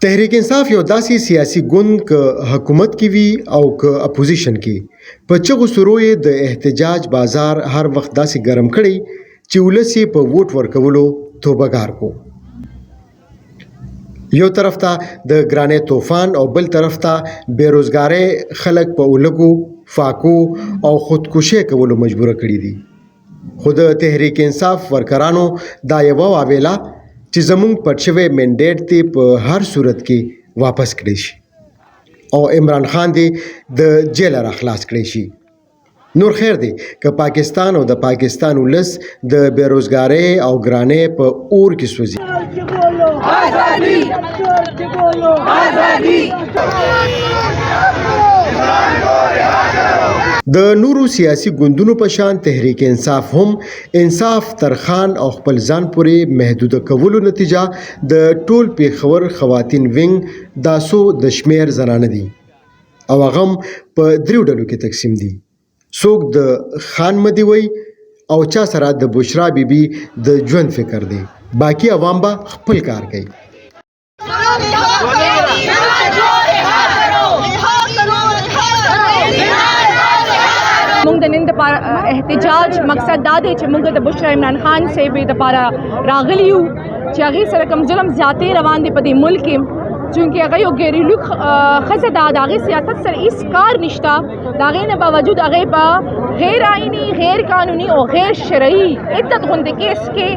تحریک انصاف یو داسې سیاسي ګوند که حکومت کې وي او که اپوزیشن کې په چغو سرو یې د احتجاج بازار هر وخت داسې ګرم کړی چې ولس یې په ووټ ورکولو توبهګار کو. یو طرف ته د ګرانۍ طوفان او بل طرف ته بیروزګارۍ خلک په اولګو فاقو او خودکشي کولو مجبوره کړي دي. خو د تحریک انصاف ورکرانو دا یوه واویله چې زموږ پټ شوی منډیټ دې په هر صورت کې واپس کړی شي او عمران خان دې د جیله را خلاص کړی شي. نور خیر دی که پاکستان او د پاکستان ولس د بیروزګارۍ او ګرانۍ په اور کې سوځي. د نورو سیاسي ګوندونو په شان تحریک انصاف هم انصاف ترخان او خپل ځان پورې محدوده کولو نتیجه د ټول پیښور خواتین وینګ داسو د شمیر زنانه دي او هغه هم په دریو ډلو کې تقسیم دي. څوک د خان مدي وي او چا سره د بشرا بیبي د ژوند فکر دی. باقی عوام به خپل کار کوي. موږ د نن د احتجاج مقصد دا دی چې موږ د بشرا عمران خان صاحب لپاره راغلي یو چې هغې سره کوم ظلم زیاتې روان دی په دې ملک کې. چونکې هغه یو ګیریلو ښځه ده، د هغې سیاست سره هېڅ کار نشته. د هغې نه باوجود هغې په غیر آئیني، غیر قانوني او غیر شرعي عدت غوندې کیس کې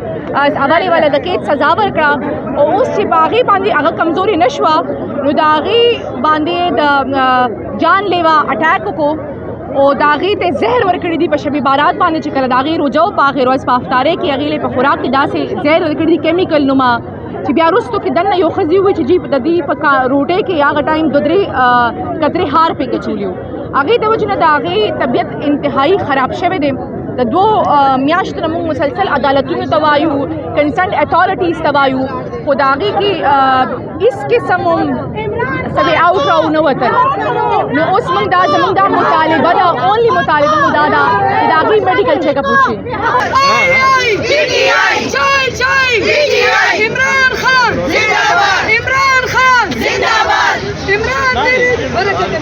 اولې والا د قید سزا ورکړه او اوس چې په هغې باندې هغه کمزوري نه شوه نو د هغې باندې د جان لیوا اټیک وکړو او د هغې ته زهر ورکړي دي په شب بارات باندې چې کله د هغې روژه وه په هغې ورځ په افطارۍ کې هغې په خوراک کې داسې زهر ورکړي دي کیمیکل نومه چې بیا وروستو کې دننه یو ښځې ووایي چې جی د دې په روټۍ کې هغه ټایم 2-3 قطرې هار پې کچولي وو. هغې د وجې نه د هغې طبیعت انتهایي خراب شوی دی. د 2 میاشتو نه موږ مسلسل عدالتونو ته وایو، کنسرن اتھارټیز ته وایو، خو د هغې کې هېڅ قسم هم سوی آوټ راونه وتل. نو اوس موږ دا زموږ دا مطالبه ده، اونلی مطالبه مو دا ده چې د هغې میډیکل چیک اپ وشي. عمران خان زنده‌باد! عمران خان زنده‌باد!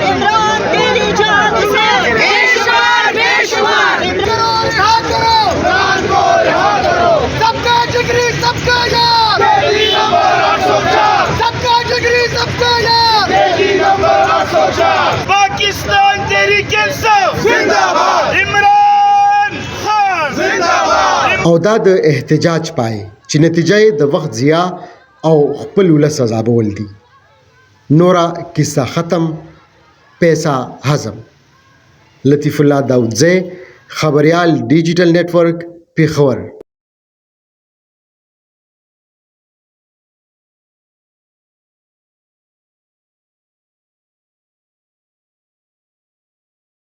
عمران تیری جان سے بے شمار सबका जिगरी सबका यार बेटी नंबर 804 सबका जिगरी सबका यार बेटी नंबर 804 पाकिस्तान तहरीक इंसाफ जिंदाबाद इमरान खान जिंदाबाद. او دا د احتجاج پای چې نتیجه یې د وخت ضیاع او خپل ولس عذابول دي. نورا کیسه ختم، پیسہ هضم. لطیف الله داودزی، خبریال ډیجیټل نیټورک، پیښور.